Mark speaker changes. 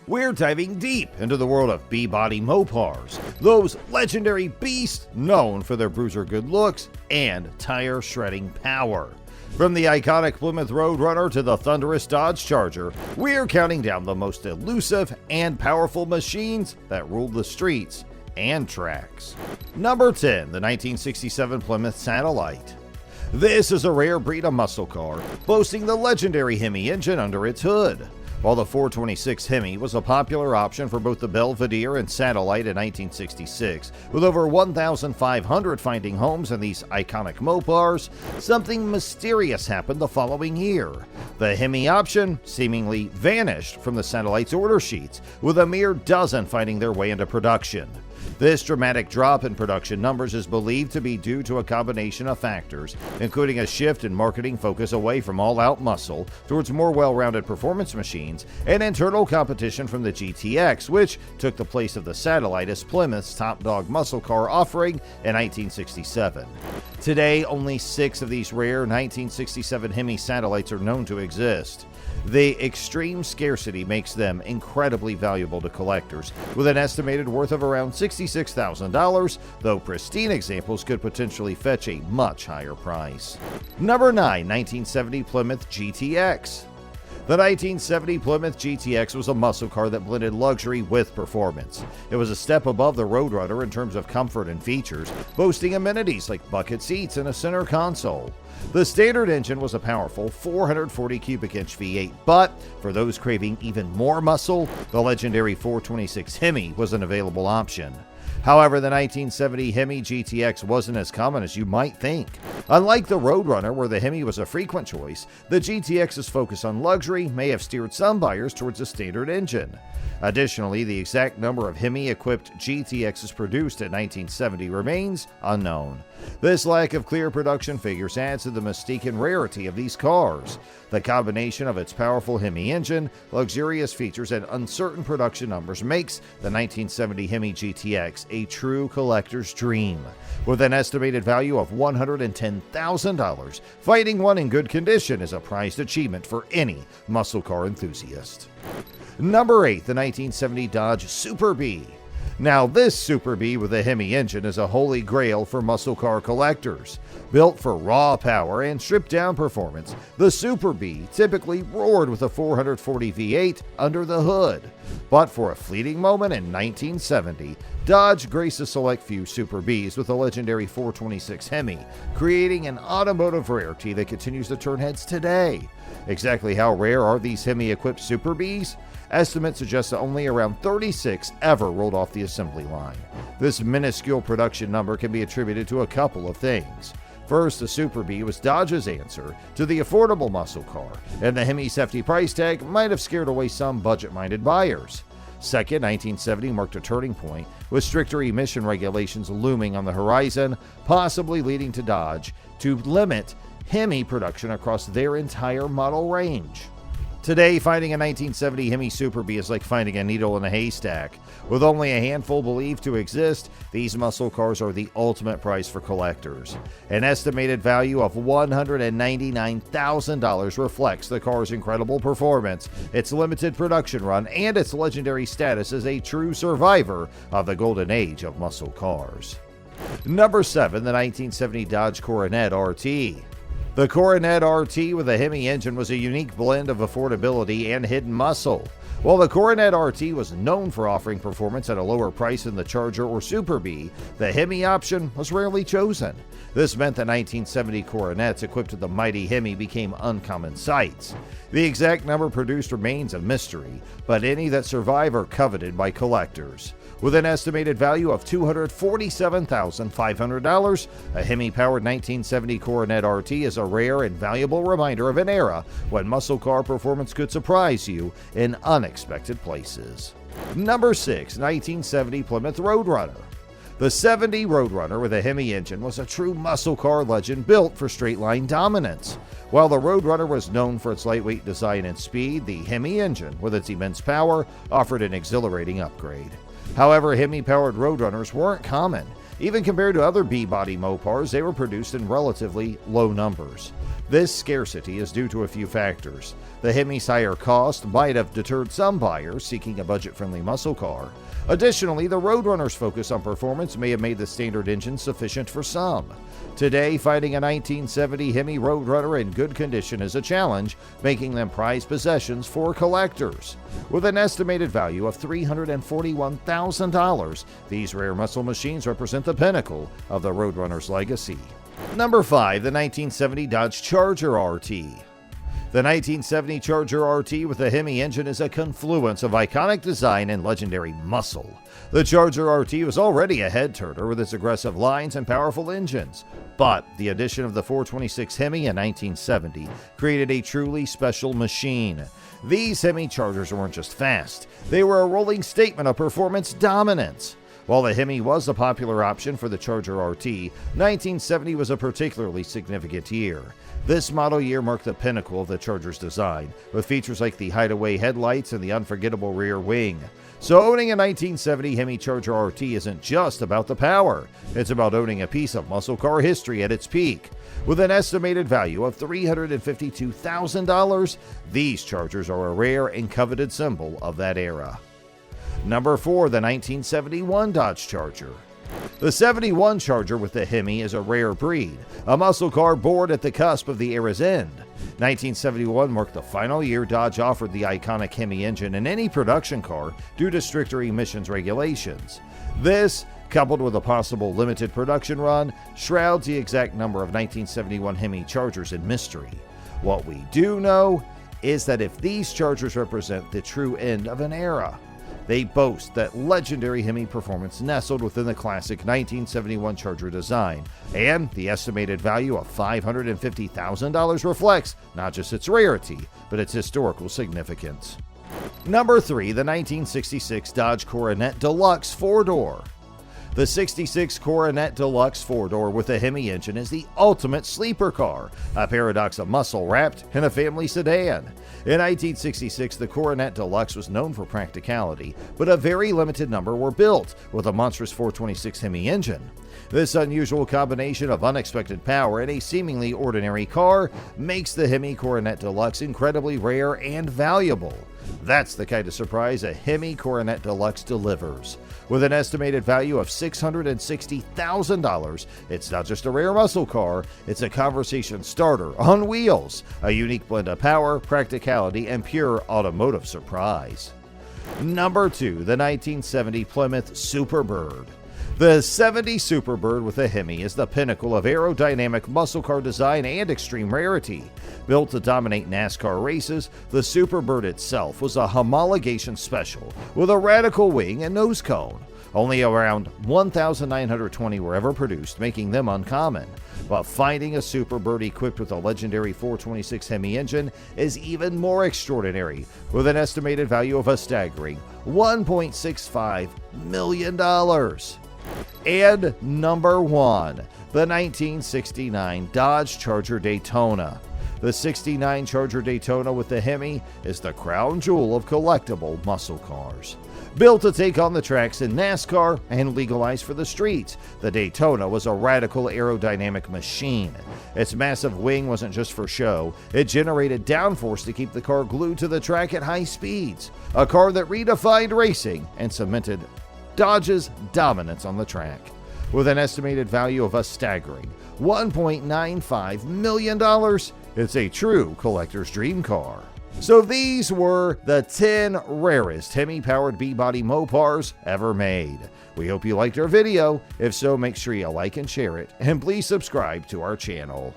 Speaker 1: We're diving deep into the world of B Body Mopars, those legendary beasts known for their bruiser good looks and tire shredding power. From the iconic Plymouth Road Runner to the thunderous Dodge Charger, we're counting down the most elusive and powerful machines that ruled the streets and tracks. Number 10, the 1967 Plymouth Satellite. This is a rare breed of muscle car, boasting the legendary Hemi engine under its hood. While the 426 Hemi was a popular option for both the Belvedere and Satellite in 1966, with over 1,500 finding homes in these iconic Mopars, something mysterious happened the following year. The Hemi option seemingly vanished from the Satellite's order sheets, with a mere dozen finding their way into production. This dramatic drop in production numbers is believed to be due to a combination of factors, including a shift in marketing focus away from all-out muscle towards more well-rounded performance machines, and internal competition from the GTX, which took the place of the Satellite as Plymouth's top-dog muscle car offering in 1967. Today, only 6 of these rare 1967 Hemi Satellites are known to exist. The extreme scarcity makes them incredibly valuable to collectors, with an estimated worth of around $66,000, though pristine examples could potentially fetch a much higher price. Number 9, 1970 Plymouth GTX. The 1970 Plymouth GTX was a muscle car that blended luxury with performance. It was a step above the Road Runner in terms of comfort and features, boasting amenities like bucket seats and a center console. The standard engine was a powerful 440 cubic inch V8, but for those craving even more muscle, the legendary 426 Hemi was an available option. However, the 1970 Hemi GTX wasn't as common as you might think. Unlike the Road Runner, where the Hemi was a frequent choice, the GTX's focus on luxury may have steered some buyers towards a standard engine. Additionally, the exact number of Hemi-equipped GTXs produced in 1970 remains unknown. This lack of clear production figures adds to the mystique and rarity of these cars. The combination of its powerful Hemi engine, luxurious features, and uncertain production numbers makes the 1970 Hemi GTX a true collector's dream. With an estimated value of $110,000, finding one in good condition is a prized achievement for any muscle car enthusiast. Number 8, the 1970 Dodge Superbird. Now, this Superbird with a Hemi engine is a holy grail for muscle car collectors. Built for raw power and stripped-down performance, the Superbird typically roared with a 440 V8 under the hood. But for a fleeting moment in 1970, Dodge graced a select few Superbirds with the legendary 426 Hemi, creating an automotive rarity that continues to turn heads today. Exactly how rare are these Hemi-equipped Superbirds? Estimates suggest that only around 36 ever rolled off the assembly line. This minuscule production number can be attributed to a couple of things. First, the Superbird was Dodge's answer to the affordable muscle car, and the Hemi's hefty price tag might have scared away some budget-minded buyers. Second, 1970 marked a turning point, with stricter emission regulations looming on the horizon, possibly leading to Dodge to limit Hemi production across their entire model range. Today, finding a 1970 Hemi Superbird is like finding a needle in a haystack. With only a handful believed to exist, these muscle cars are the ultimate prize for collectors. An estimated value of $199,000 reflects the car's incredible performance, its limited production run, and its legendary status as a true survivor of the golden age of muscle cars. Number 7, the 1970 Dodge Coronet RT. The Coronet RT with a Hemi engine was a unique blend of affordability and hidden muscle. While the Coronet RT was known for offering performance at a lower price than the Charger or Superbird, the Hemi option was rarely chosen. This meant that 1970 Coronets equipped with the mighty Hemi became uncommon sights. The exact number produced remains a mystery, but any that survive are coveted by collectors. With an estimated value of $247,500, a Hemi-powered 1970 Coronet RT is a rare and valuable reminder of an era when muscle car performance could surprise you in unexpected places. Number 6, 1970 Plymouth Road Runner. The 70 Road Runner with a Hemi engine was a true muscle car legend built for straight-line dominance. While the Road Runner was known for its lightweight design and speed, the Hemi engine, with its immense power, offered an exhilarating upgrade. However, Hemi-powered Road Runners weren't common. Even compared to other B Body Mopars, they were produced in relatively low numbers. This scarcity is due to a few factors. The Hemi's higher cost might have deterred some buyers seeking a budget-friendly muscle car. Additionally, the Road Runner's focus on performance may have made the standard engine sufficient for some. Today, finding a 1970 Hemi Road Runner in good condition is a challenge, making them prized possessions for collectors. With an estimated value of $341,000, these rare muscle machines represent the pinnacle of the Road Runner's legacy. Number 5. The 1970 Dodge Charger RT. The 1970 Charger RT with the Hemi engine is a confluence of iconic design and legendary muscle. The Charger RT was already a head-turner with its aggressive lines and powerful engines, but the addition of the 426 Hemi in 1970 created a truly special machine. These Hemi Chargers weren't just fast, they were a rolling statement of performance dominance. While the Hemi was a popular option for the Charger RT, 1970 was a particularly significant year. This model year marked the pinnacle of the Charger's design, with features like the hideaway headlights and the unforgettable rear wing. So owning a 1970 Hemi Charger RT isn't just about the power, it's about owning a piece of muscle car history at its peak. With an estimated value of $352,000, these Chargers are a rare and coveted symbol of that era. Number 4. The 1971 Dodge Charger. The 71 Charger with the Hemi is a rare breed, a muscle car born at the cusp of the era's end. 1971 marked the final year Dodge offered the iconic Hemi engine in any production car due to stricter emissions regulations. This, coupled with a possible limited production run, shrouds the exact number of 1971 Hemi Chargers in mystery. What we do know is that if these Chargers represent the true end of an era, they boast that legendary Hemi performance nestled within the classic 1971 Charger design, and the estimated value of $550,000 reflects not just its rarity, but its historical significance. Number 3. The 1966 Dodge Coronet Deluxe 4-door. The 66 Coronet Deluxe 4-door with a Hemi engine is the ultimate sleeper car, a paradox of muscle wrapped in a family sedan. In 1966, the Coronet Deluxe was known for practicality, but a very limited number were built with a monstrous 426 Hemi engine. This unusual combination of unexpected power and a seemingly ordinary car makes the Hemi Coronet Deluxe incredibly rare and valuable. That's the kind of surprise a Hemi Coronet Deluxe delivers. With an estimated value of $660,000, it's not just a rare muscle car, it's a conversation starter on wheels, a unique blend of power, practicality, and pure automotive surprise. Number 2. The 1970 Plymouth Superbird. The 70 Superbird with a Hemi is the pinnacle of aerodynamic muscle car design and extreme rarity. Built to dominate NASCAR races, the Superbird itself was a homologation special with a radical wing and nose cone. Only around 1,920 were ever produced, making them uncommon. But finding a Superbird equipped with a legendary 426 Hemi engine is even more extraordinary, with an estimated value of a staggering $1.65 million. And number 1, the 1969 Dodge Charger Daytona. The 69 Charger Daytona with the Hemi is the crown jewel of collectible muscle cars. Built to take on the tracks in NASCAR and legalized for the streets, the Daytona was a radical aerodynamic machine. Its massive wing wasn't just for show, it generated downforce to keep the car glued to the track at high speeds. A car that redefined racing and cemented Dodge's dominance on the track. With an estimated value of a staggering $1.95 million, it's a true collector's dream car. So these were the 10 rarest Hemi-powered B Body Mopars ever made. We hope you liked our video. If so, make sure you like and share it, and please subscribe to our channel.